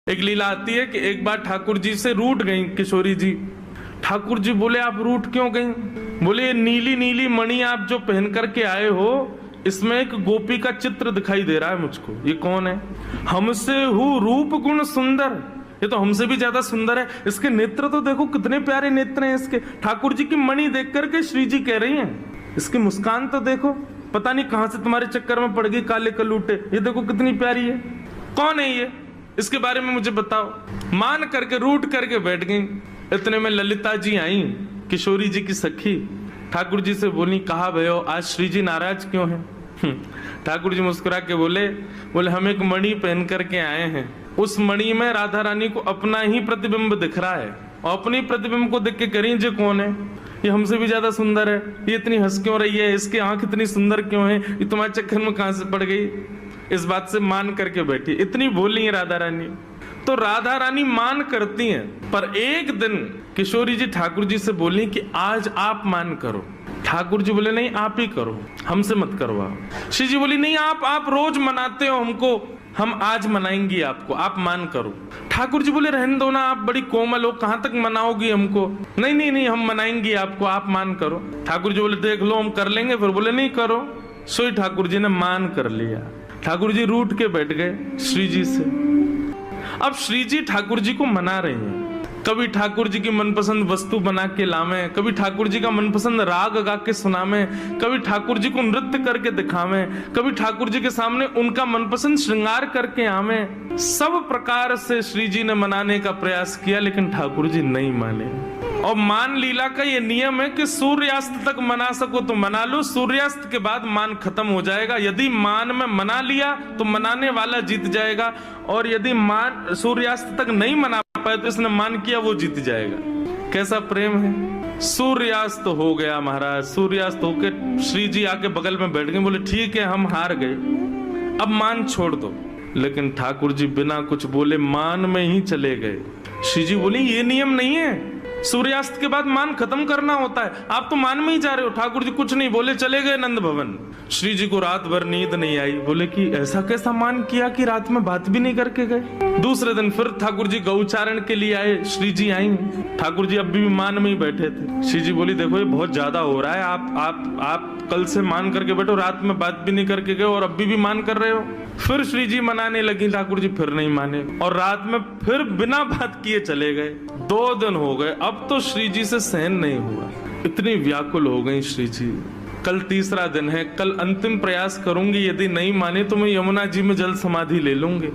एक लीला आती है कि एक बार ठाकुर जी से रूठ गई किशोरी जी। ठाकुर जी बोले आप रूठ क्यों गई? बोले नीली नीली मणि आप जो पहन करके आए हो इसमें एक गोपी का चित्र दिखाई दे रहा है मुझको, ये कौन है? हमसे हूँ रूप गुण सुंदर, ये तो हमसे भी ज्यादा सुंदर है। इसके नेत्र तो देखो कितने प्यारे नेत्र हैं इसके। ठाकुर जी की मणि देख करके श्री जी कह रही हैं इसकी मुस्कान तो देखो, पता नहीं कहां से तुम्हारे चक्कर में पड़ गई काले कलूटे, ये देखो कितनी प्यारी है। कौन है ये? इसके बारे में मुझे बताओ। मान करके रूठ करके बैठ गई। इतने में ललिता जी आई, किशोरी जी की सखी। ठाकुर जी से बोली कहा भयो आज श्री जी नाराज क्यों हैं? ठाकुर जी मुस्कुरा के बोले हम एक मणि पहन करके आए हैं, उस मणि में राधा रानी को अपना ही प्रतिबिंब दिख रहा है और अपनी प्रतिबिंब को देख के करी जे कौन है? ये हमसे भी ज्यादा सुंदर है, ये इतनी हंस क्यों रही है, इसकी आंख इतनी सुंदर क्यों है, ये तुम्हारे चक्कर में कहां से पड़ गई? इस बात से मान करके बैठी। इतनी बोली है राधा रानी, तो राधा रानी मान करती हैं। पर एक दिन किशोरी जी ठाकुर जी से बोली कि आज आप मान करो। ठाकुर जी बोले नहीं आप ही करो, हमसे मत करवाओ। श्री जी बोली नहीं आप रोज मनाते हो हमको, हम आज मनाएंगी आपको, आप मान करो। ठाकुर जी बोले रहने दो ना, आप बड़ी कोमल हो, कहां तक मनाओगी हमको? नहीं नहीं नहीं हम मनाएंगी आपको, आप मान करो। ठाकुर जी बोले देख लो हम कर लेंगे, फिर बोले नहीं करो। सोई ठाकुर जी ने मान कर लिया। ठाकुर जी रूठ के बैठ गए श्री जी से। अब श्री जी ठाकुर जी को मना रहे हैं, कभी ठाकुर जी की मनपसंद वस्तु बना के लावे, कभी ठाकुर जी का मनपसंद राग गा के सुनावे, कभी ठाकुर जी को नृत्य करके दिखावे, कभी ठाकुर जी के सामने उनका मनपसंद श्रृंगार करके आवे। सब प्रकार से श्री जी ने मनाने का प्रयास किया लेकिन ठाकुर जी नहीं माने। और मान लीला का ये नियम है कि सूर्यास्त तक मना सको तो मना लो, सूर्यास्त के बाद मान खत्म हो जाएगा। यदि मान में मना लिया तो मनाने वाला जीत जाएगा, और यदि मान सूर्यास्त तक नहीं मना पाए तो इसने मान किया वो जीत जाएगा। कैसा प्रेम है। सूर्यास्त हो गया महाराज, सूर्यास्त होके श्री जी आके बगल में बैठ गए, बोले ठीक है हम हार गए, अब मान छोड़ दो। लेकिन ठाकुर जी बिना कुछ बोले मान में ही चले गए। श्री जी बोली ये नियम नहीं है, सूर्यास्त के बाद मान खत्म करना होता है, आप तो मान में ही जा रहे हो। ठाकुर जी कुछ नहीं बोले, चले गए नंद भवन। श्री जी को रात भर नींद नहीं आई, बोले कि ऐसा कैसा मान किया कि रात में बात भी नहीं करके गए। दूसरे दिन फिर ठाकुर जी गौचारण के लिए आए, श्री जी आई। ठाकुर जी अभी भी मान में ही बैठे थे। श्री जी बोली देखो ये बहुत ज्यादा हो रहा है, आप कल से मान करके बैठो, रात में बात भी नहीं करके गए और अभी भी मान कर रहे हो। फिर श्री जी मनाने लगी, ठाकुर जी फिर नहीं माने और रात में फिर बिना बात किए चले गए। 2 दिन हो गए, अब तो श्री जी से सहन नहीं हुआ, इतनी व्याकुल हो गई श्री जी। कल तीसरा दिन है, कल अंतिम प्रयास करूंगी, यदि नहीं माने तो मैं यमुना जी में जल समाधि ले लूंगी।